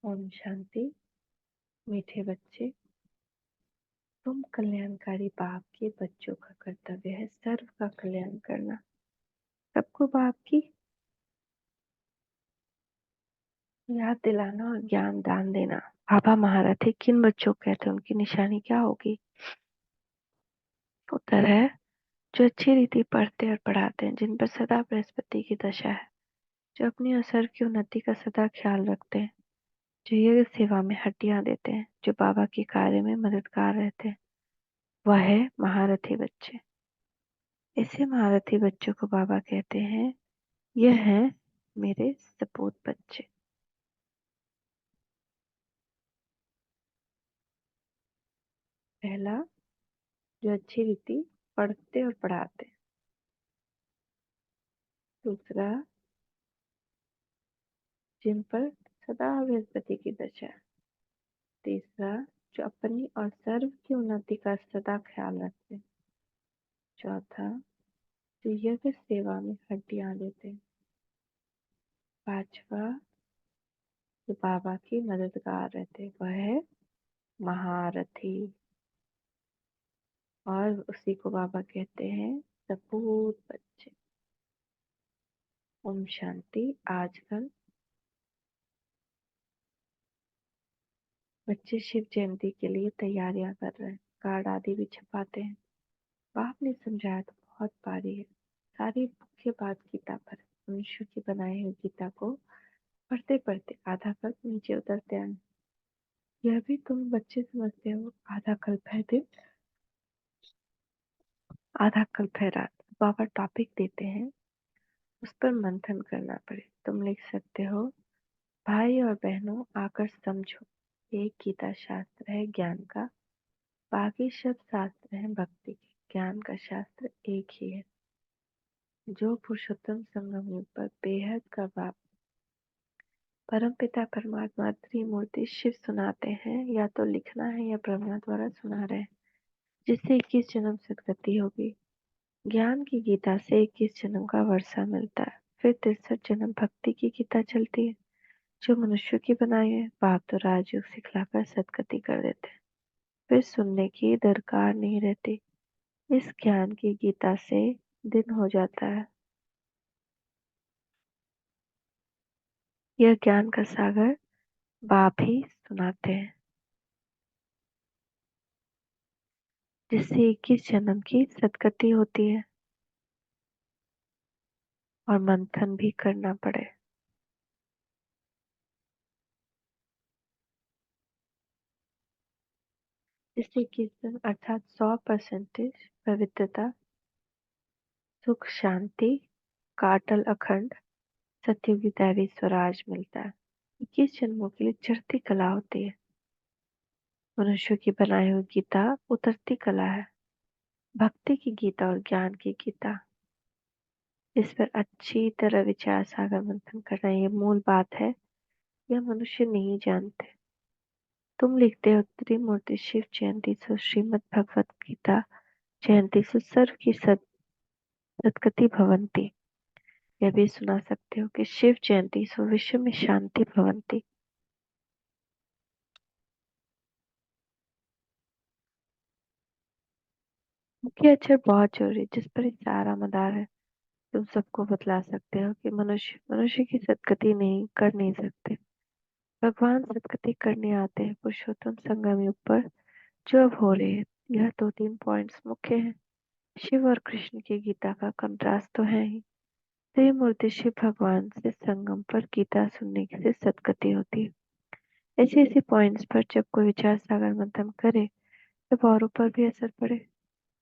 ओम शांति। मीठे बच्चे, तुम कल्याणकारी बाप के बच्चों का कर्तव्य है सर्व का कल्याण करना। सबको बाप की याद दिलाना और ज्ञान दान देना। बाबा महारथी किन बच्चों को कहते हैं, उनकी निशानी क्या होगी? उत्तर है, जो अच्छी रीति पढ़ते और पढ़ाते हैं, जिन पर सदा बृहस्पति की दशा है, जो अपनी असर की उन्नति का सदा ख्याल रखते हैं, जो यज्ञ सेवा में हड्डियां देते हैं, जो बाबा के कार्य में मददगार रहते हैं, वह है महारथी बच्चे। ऐसे महारथी बच्चों को बाबा कहते हैं, यह है मेरे सपूत बच्चे। पहला, जो अच्छी रीति पढ़ते और पढ़ाते हैं। दूसरा, जिन पर सदा बृहस्पति की दशा है। तीसरा, जो अपनी और सर्व की उन्नति का सदा ख्याल रखते हैं। चौथा, जो यज्ञ सेवा में हड्डियां देते हैं। पांचवा, जो बाबा की मददगार रहते हैं, वह है महारथी। और उसी को बाबा कहते हैं सपूत बच्चे। ओम शांति। आजकल बच्चे शिव जयंती के लिए तैयारियां कर रहे हैं, कार्ड आदि भी छपाते हैं। बाप ने समझाया तो बहुत बारी है, सारी मुख्य बात गीता पर है। मनुष्य की बनाई हुई गीता को पढ़ते पढ़ते आधा कल्प नीचे उतरते आए। यह भी तुम बच्चे समझते हो, आधा कल्प है दिन, आधा कल्प है रात। बाबा टॉपिक देते हैं, उस पर मंथन करना पड़े। तुम लिख सकते हो, भाई और बहनों आकर समझो, एक गीता शास्त्र है ज्ञान का, बाकी सब शास्त्र हैं भक्ति के। ज्ञान का शास्त्र एक ही है। जो पुरुषोत्तम संगम युग पर बेहद का बाप परमपिता परमात्मा त्रिमूर्ति शिव सुनाते हैं, या तो लिखना है या ब्रह्मा द्वारा सुना रहे हैं, जिससे 21 जन्म सदगति होगी। ज्ञान की गीता से 21 जन्म का वर्षा मिलता है, फिर 63 जन्म भक्ति की गीता चलती है, जो मनुष्यों की बनाई है। बाप तो राजयोग सिखलाकर सदगति कर देते हैं, फिर सुनने की दरकार नहीं रहती। इस ज्ञान की गीता से दिन हो जाता है। यह ज्ञान का सागर बाप ही सुनाते हैं, जिससे 21 जन्म की सदगति होती है और मंथन भी करना पड़े। जिससे 21 जन्म अर्थात 100% पवित्रता, सुख, शांति का अटल अखंड सत्युगी दैवी स्वराज मिलता है। 21 जन्मों के लिए चढ़ती कला होती है। मनुष्यों की बनाई हुई गीता उतरती कला है, भक्ति की गीता और ज्ञान की गीता। इस पर अच्छी तरह विचार सागर मंथन करना, ये मूल बात है। यह मनुष्य नहीं जानते। तुम लिखते हो, त्रिमूर्ति शिव जयंती सो श्रीमद् भगवत गीता जयंती सो सर्व की सदगति भवंती। यह भी सुना सकते हो कि शिव जयंती सो विश्व में शांति भवंती। मुख्य अक्षर बहुत जरूरी है, जिस पर सारा मदार है। तुम सबको बतला सकते हो कि मनुष्य मनुष्य की सदगति नहीं कर नहीं सकते, भगवान सदगति करने आते हैं पुरुषोत्तम संगम युग पर, जो अब हो रहे हैं। यह 2-3 पॉइंट्स मुख्य हैं। शिव और कृष्ण की गीता का कंट्रास्ट तो है ही। त्रिमूर्ति शिव भगवान से संगम पर गीता सुनने से सदगति होती है। ऐसे ऐसे पॉइंट्स पर जब कोई विचार सागर मंथन करे, तब औरों पर भी असर पड़े।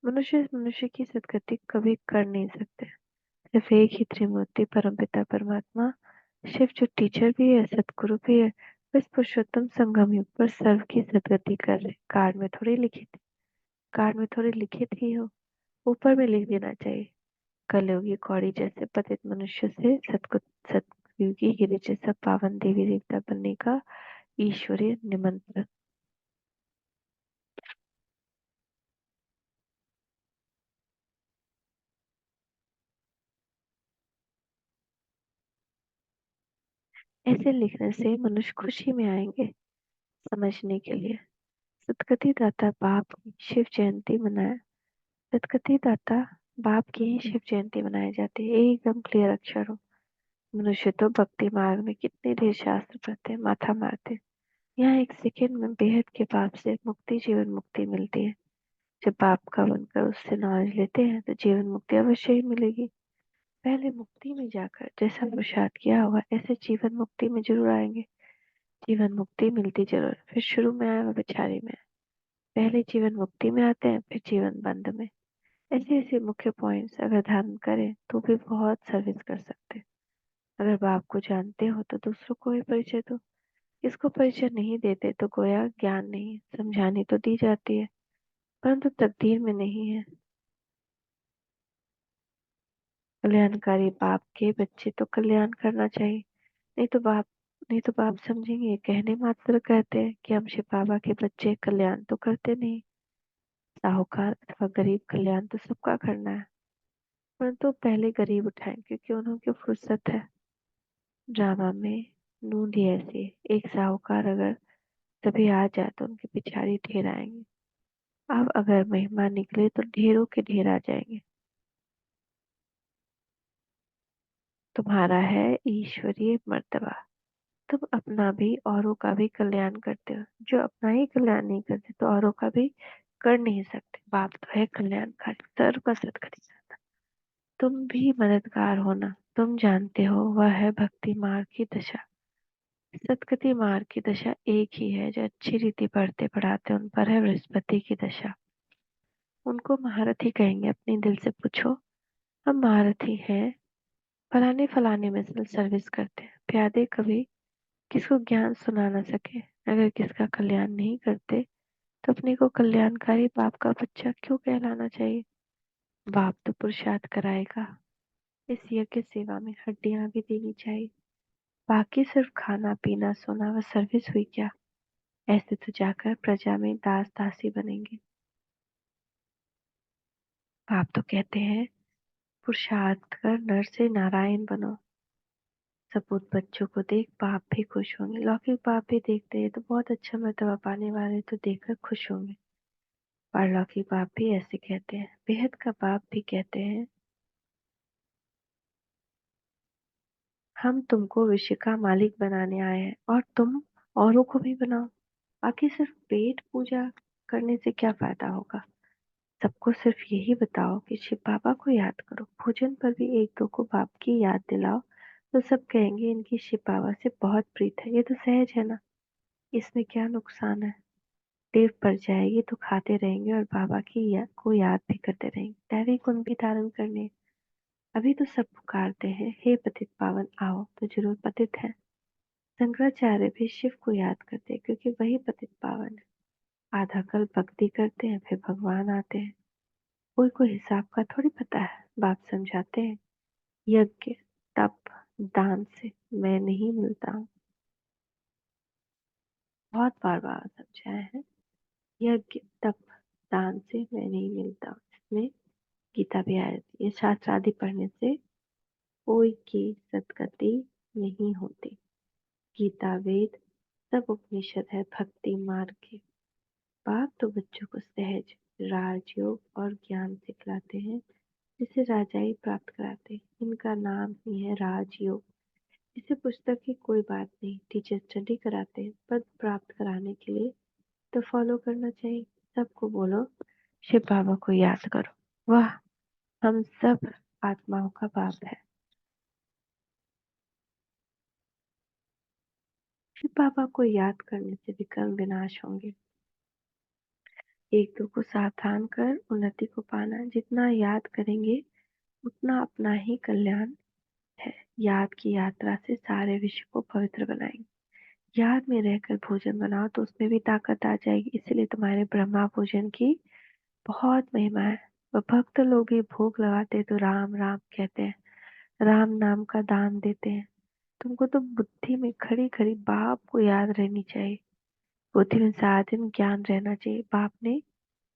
मनुष्य मनुष्य की सदगति कभी कर नहीं सकते। सिर्फ एक ही त्रिमूर्ति परमपिता परमात्मा शिव, जो टीचर भी है सदगुरु भी है, बस पुरुषोत्तम संगम युग पर सर्व की सदगति कर रहे। कार्ड में थोड़ी लिखित ही हो, ऊपर में लिख देना चाहिए, कलयुगी कौड़ी जैसे पतित मनुष्य से सतयुगी गिरि जैसा पावन देवी देवता बनने का ईश्वरीय निमंत्रण। ऐसे लिखने से मनुष्य खुशी में आएंगे। समझने के लिए, सदगति दाता बाप की शिव जयंती मनाए। सदगति दाता बाप की ही शिव जयंती मनाई जाती है, एकदम क्लियर अक्षर हो। मनुष्य तो भक्ति मार्ग में कितने ढेर शास्त्र पढ़ते हैं, माथा मारते हैं। यहाँ एक सेकंड में बेहद के पाप से मुक्ति, जीवन मुक्ति मिलती है। जब पाप का बनकर उससे नॉलेज लेते हैं तो जीवन मुक्ति अवश्य ही मिलेगी। पहले मुक्ति में जाकर जैसा पुरुषार्थ किया होगा ऐसे जीवन मुक्ति में जरूर आएंगे। जीवन मुक्ति मिलती जरूर, फिर शुरू में आए और बिचारी में आए। पहले जीवन मुक्ति में आते हैं, फिर जीवन बंद में। ऐसे ऐसे मुख्य पॉइंट्स अगर धारण करें तो भी बहुत सर्विस कर सकते हैं। अगर बाप को जानते हो तो दूसरों को भी परिचय दो। इसको परिचय नहीं देते तो गोया ज्ञान नहीं, समझानी तो दी जाती है परंतु तकदीर में नहीं है। कल्याणकारी बाप के बच्चे तो कल्याण करना चाहिए। नहीं तो बाप नहीं तो बाप समझेंगे कहने मात्र कहते हैं कि हम शिव बाबा के बच्चे, कल्याण तो करते नहीं। साहूकार अथवा गरीब कल्याण तो सबका करना है, परंतु पहले गरीब उठाएं क्योंकि उन्होंने फुर्सत है। ड्रामा में नूंद ही ऐसी है, एक साहूकार अगर तभी आ जाए तो उनके पिछाड़ी ढेर आएंगे। अब अगर महिमा निकले तो ढेरों के ढेर आ जाएंगे। तुम्हारा है ईश्वरीय मर्तबा, तुम अपना भी औरों का भी कल्याण करते हो। जो अपना ही कल्याण नहीं करते तो औरों का भी कर नहीं सकते। बाप तो है कल्याणकारी, सर्व का सदगति दाता। तुम भी मददगार होना। तुम जानते हो वह है भक्ति मार्ग की दशा। सदगति मार्ग की दशा एक ही है, जो अच्छी रीति पढ़ते पढ़ाते उन पर है बृहस्पति की दशा। उनको महारथी कहेंगे। अपने दिल से पूछो, हम महारथी हैं, फलाने फलाने में सर्विस करते हैं। प्यादे कभी किसको ज्ञान सुना ना सके, अगर किसका कल्याण नहीं करते तो अपने को कल्याणकारी बाप का बच्चा क्यों कहलाना चाहिए। बाप तो पुरुषार्थ कराएगा। इस यज्ञ सेवा में हड्डियां भी देनी चाहिए। बाकी सिर्फ खाना पीना सोना व सर्विस हुई क्या। ऐसे तो जाकर प्रजा में दास दासी बनेंगे। बाप तो कहते हैं पुरुषार्थ कर नर से नारायण बनो। सपूत बच्चों को देख बाप भी खुश होंगे। लौकिक बाप भी देखते हैं तो बहुत अच्छा मर्तबा पाने वाले तो देखकर खुश होंगे। परलौकिक बाप भी ऐसे कहते हैं। बेहद का बाप भी कहते हैं हम तुमको विश्व का मालिक बनाने आए हैं और तुम औरों को भी बनाओ। बाकी सिर्फ पेट पूजा करने से क्या फायदा होगा। सबको सिर्फ यही बताओ कि शिव बाबा को याद करो। भोजन पर भी एक दो को बाप की याद दिलाओ तो सब कहेंगे इनकी शिव बाबा से बहुत प्रीत है। ये तो सहज है ना, इसमें क्या नुकसान है। टेव पड़ जाएगी तो खाते रहेंगे और बाबा की को याद भी करते रहेंगे। दैवी गुण भी धारण करने। अभी तो सब पुकारते हैं हे पतित पावन आओ, तो जरूर पतित है। शंकराचार्य भी शिव को याद करते हैं क्योंकि वही पतित पावन है। आधा कल भक्ति करते हैं फिर भगवान आते हैं। कोई को हिसाब का थोड़ी पता है। बाप समझाते हैं यज्ञ तप दान से मैं नहीं मिलता हूँ। बहुत बार बार समझाया है। यज्ञ तप दान से मैं नहीं मिलता हूँ। इसमें गीता भी आया थी। ये शास्त्र आदि पढ़ने से कोई की सदगति नहीं होती। गीता वेद सब उपनिषद है भक्ति मार्ग के। बाप तो बच्चों को सहज राजयोग और ज्ञान सिखलाते हैं, जिसे राजाई प्राप्त कराते हैं। इनका नाम ही है राजयोग। इसे पुस्तक की कोई बात नहीं, टीचर स्टडी कराते हैं। पद प्राप्त कराने के लिए तो फॉलो करना चाहिए। सबको बोलो शिव बाबा को याद करो, वह हम सब आत्माओं का बाप है। शिव बाबा को याद करने से विकर्म विनाश होंगे। एक दो को सावधान कर उन्नति को पाना। जितना याद करेंगे उतना अपना ही कल्याण है। याद की यात्रा से सारे विश्व को पवित्र बनाएंगे। याद में रहकर भोजन बनाओ तो उसमें भी ताकत आ जाएगी। इसलिए तुम्हारे ब्रह्मा भोजन की बहुत महिमा है। वह भक्त लोग ही भोग लगाते तो राम राम कहते हैं, राम नाम का दान देते हैं। तुमको तो बुद्धि में खड़ी खड़ी बाप को याद रहनी चाहिए। बुद्धि में सारा दिन ज्ञान रहना चाहिए। बाप ने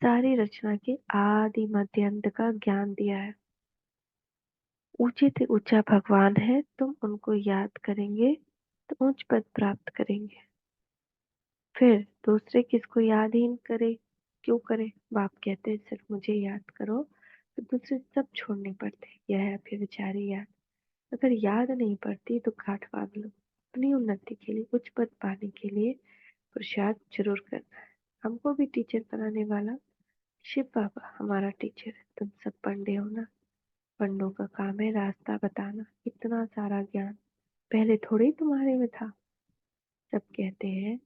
सारी रचना के आदि मध्य अंत का ज्ञान दिया है। ऊंचे से ऊंचा भगवान है, तुम उनको याद करेंगे तो उच्च पद प्राप्त करेंगे। फिर दूसरे किसको याद ही न करे, क्यों करे? बाप कहते हैं सिर्फ मुझे याद करो, तो दूसरे सब छोड़ने पड़ते। यह है फिर विचारी याद। अगर याद नहीं पड़ती तो गांठ बांध लो। अपनी उन्नति के लिए, उच्च पद पाने के लिए पुरुषार्थ जरूर करना है। हमको भी टीचर बनाने वाला शिव बाबा हमारा टीचर है। तुम सब पंडे हो ना, पंडों का काम है रास्ता बताना। इतना सारा ज्ञान पहले थोड़े ही तुम्हारे में था। सब कहते हैं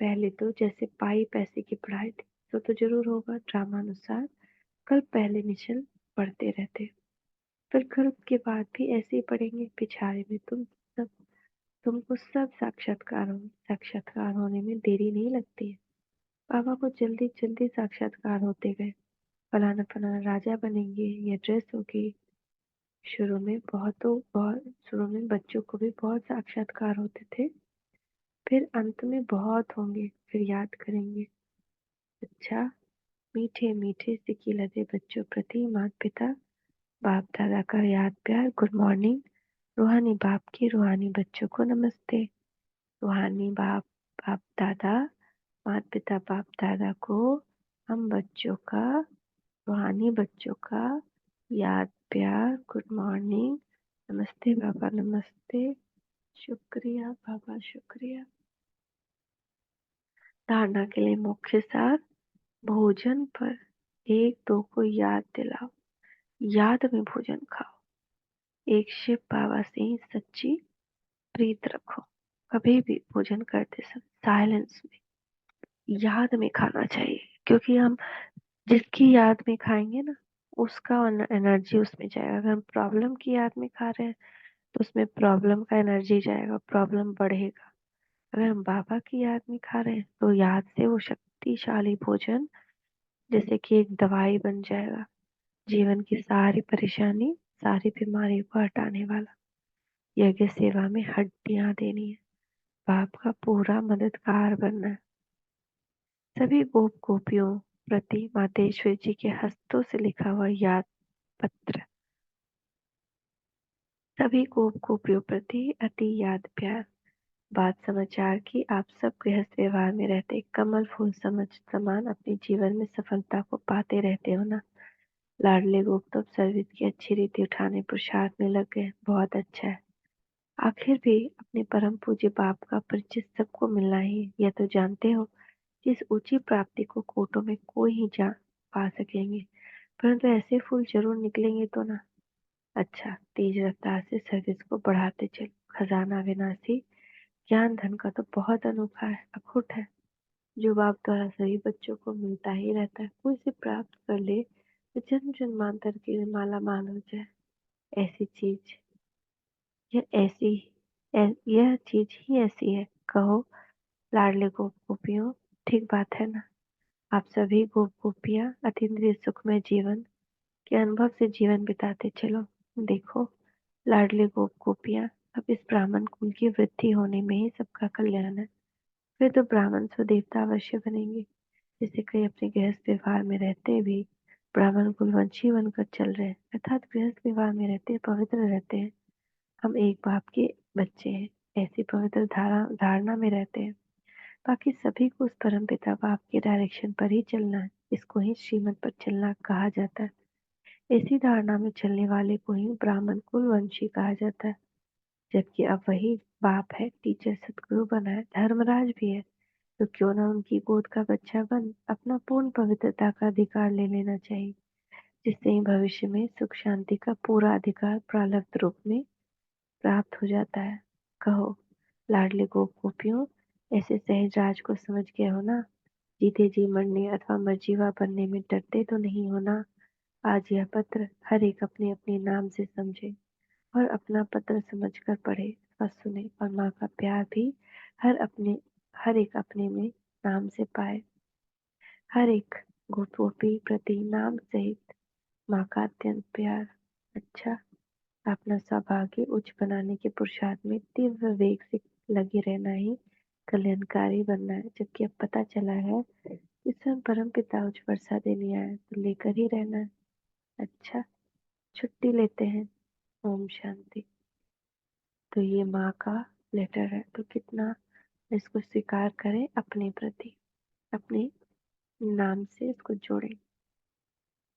पहले तो जैसे पाई पैसे की पढ़ाई थी, तो जरूर होगा ड्रामानुसार। कल पहले निश्चल पढ़ते रहते, फिर कल के बाद भी ऐसे ही पढ़ेंगे। पिछाड़े में तुमको सब साक्षात्कार होने में देरी नहीं लगती है। बाबा को जल्दी जल्दी साक्षात्कार होते गए। फलाना फलाना राजा बनेंगे, ये ड्रेस होगी। शुरू में बच्चों को भी बहुत साक्षात्कार होते थे, फिर अंत में बहुत होंगे, फिर याद करेंगे। अच्छा, मीठे मीठे सिक्की लदे बच्चों प्रति माता पिता बाप दादा का याद प्यार गुड मॉर्निंग। रूहानी बाप की रूहानी बच्चों को नमस्ते। रूहानी बाप बाप दादा माता पिता बाप दादा को हम बच्चों का, रूहानी बच्चों का याद प्यार गुड मॉर्निंग। नमस्ते बाबा नमस्ते। शुक्रिया बाबा शुक्रिया। धारणा के लिए मुख्य सार, भोजन पर एक दो को याद दिलाओ, याद में भोजन खाओ। एक शिव बाबा से ही सच्ची प्रीत रखो। कभी भी भोजन करते समय साइलेंस में याद में खाना चाहिए, क्योंकि हम जिसकी याद में खाएंगे ना, उसका एनर्जी उसमें जाएगा। अगर हम प्रॉब्लम की याद में खा रहे हैं तो उसमें प्रॉब्लम का एनर्जी जाएगा, प्रॉब्लम बढ़ेगा। अगर हम बाबा की याद में खा रहे हैं तो याद से वो शक्तिशाली भोजन जैसे कि एक दवाई बन जाएगा, जीवन की सारी परेशानी, सारी बीमारियों को हटाने वाला। यज्ञ सेवा में हड्डियां देनी है, बाप का पूरा मददगार बनना है। सभी गोप गोपियों प्रति मातेश्वर जी के हस्तों से लिखा हुआ याद पत्र, सभी गोप गोपियों प्रति अति याद प्यार। बात समाचार की, आप सब गृहस्थ व्यवहार में रहते कमल फूल समझ समान अपने जीवन में सफलता को पाते रहते हो ना। लाडले गोप तो सर्विस की अच्छी रीति उठाने पुरुषार्थ में लग गए, बहुत अच्छा है। आखिर भी अपने परम पूज्य बाप का परिचय सबको मिलना ही, यह तो जानते हो कि इस ऊंची प्राप्ति को कोटों में कोई ही जा पा सकेंगे, परंतु ऐसे फूल जरूर निकलेंगे तो ना। अच्छा, तेज रफ्तार से सर्विस को बढ़ाते चलो। खजाना विनाशी ज्ञान धन का तो बहुत अनोखा है, अखुट है, जो बाप द्वारा सभी बच्चों को मिलता ही रहता है। कोई इसे प्राप्त कर ले तो जन्म जन्मांतर के लिए माला माल हो जाए। ऐसी चीज यह ऐसी यह चीज ही ऐसी है। कहो लाडले गोप गोपियों, ठीक बात है ना? आप सभी गोप गोपियां अतीन्द्रिय सुखमय जीवन के अनुभव से जीवन बिताते चलो। देखो लाडले गोप गोपियां, अब इस ब्राह्मण कुल की वृद्धि होने में ही सबका कल्याण है। फिर तो ब्राह्मण स्वदेवता अवश्य बनेंगे। जैसे कई अपने गृहस्थ व्यवहार में रहते भी ब्राह्मण कुलवंशी बनकर चल रहे हैं, अर्थात गृहस्थ व्यवहार में रहते पवित्र रहते हैं। हम एक बाप के बच्चे हैं, ऐसी पवित्र धारणा में रहते हैं। बाकी सभी को उस परम पिता बाप के डायरेक्शन पर ही चलना है। इसको ही श्रीमत पर चलना कहा जाता है। इसी धारणा में चलने वाले को ही ब्राह्मण कुलवंशी कहा जाता है। जबकि अब वही बाप है, टीचर सदगुरु बना है, धर्मराज भी है, तो क्यों ना उनकी गोद का बच्चा बन अपना पूर्ण पवित्रता का अधिकार ले लेना चाहिए, जिससे ही भविष्य में सुख शांति का पूरा अधिकार प्रारब्ध रूप में प्राप्त हो जाता है। कहो लाडले गोप गोपियों, ऐसे सहज राज को समझ गए हो ना? जीते जी मरने अथवा मरजीवा बनने में डरते तो नहीं हो ना? आज यह पत्र हर एक अपने अपने नाम से समझे और अपना पत्र समझकर पढ़े अथवा सुने, और माँ का प्यार भी हर एक अपने में नाम से पाए। हर एक गोपी प्रति नाम सहित माँ का अत्यंत प्यार। अच्छा, अपना सौभाग्य उच्च बनाने के पुरुषार्थ में तीव्र वेग से लगे रहना ही कल्याणकारी बनना है। जबकि अब पता चला है कि स्वयं परम पिता उच्च वर्षा देने आए, तो लेकर ही रहना है। अच्छा, छुट्टी लेते हैं। ओम शांति। तो ये माँ का लेटर है, तो कितना इसको स्वीकार करें अपने प्रति, अपने नाम से इसको जोड़ें।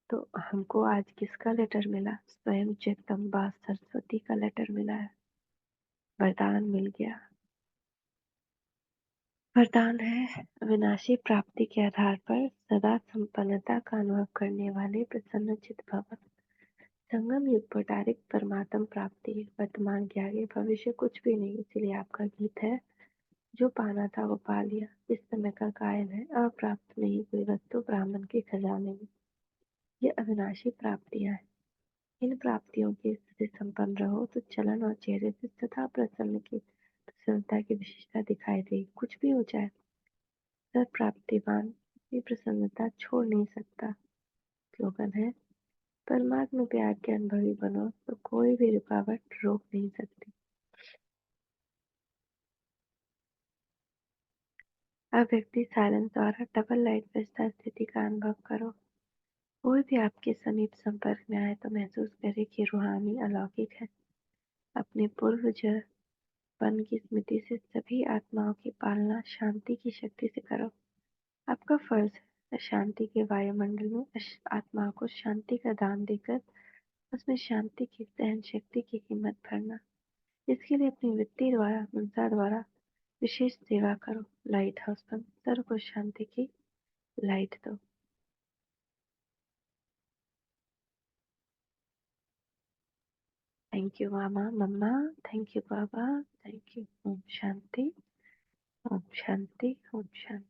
तो हमको आज किसका लेटर मिला? स्वयं जगदम्बा सरस्वती का लेटर मिला है। वरदान मिल गया। वरदान है, अविनाशी प्राप्ति के आधार पर सदा संपन्नता का अनुभव करने वाले प्रसन्नचित्त भव। संगम युग पर डायरेक्ट परमात्म प्राप्ति, वर्तमान के आगे भविष्य कुछ भी नहीं। इसीलिए आपका गीत है, जो पाना था वो पा लिया। इस समय का गायन है, अप्राप्त नहीं कोई वस्तु ब्राह्मण के खजाने में। ये अविनाशी प्राप्तियां हैं। इन प्राप्तियों के से संपन्न रहो तो चलन और चेहरे से सदा प्रसन्नता की विशेषता दिखाई देगी। कुछ भी हो जाए, सर प्राप्तिवान अपनी प्रसन्नता छोड़ नहीं सकता। स्लोगन है, परमात्मा प्यार के अनुभवी बनो तो कोई भी रुकावट रोक नहीं सकती। अब व्यक्ति साइलेंस द्वारा डबल लाइट व्यवस्था स्थिति का अनुभव करो। कोई भी आपके समीप संपर्क में आए तो महसूस करे कि रूहानी अलौकिक है। अपने पूर्वज पन की स्मृति से सभी आत्माओं की पालना शांति की शक्ति से करो। आपका फर्ज है शांति के वायुमंडल में आत्माओं को शांति का दान देकर उसमें शांति की सहन शक्ति की कीमत भरना। इसके लिए अपनी वृत्ति द्वारा मनसा द्वारा विशेष सेवा करो। लाइट हाउस पर सर्व को शांति की लाइट दो। थैंक यू मामा, मम्मा। थैंक यू बाबा। Thank you. ओम शांति। ओम शांति। ओम शांति।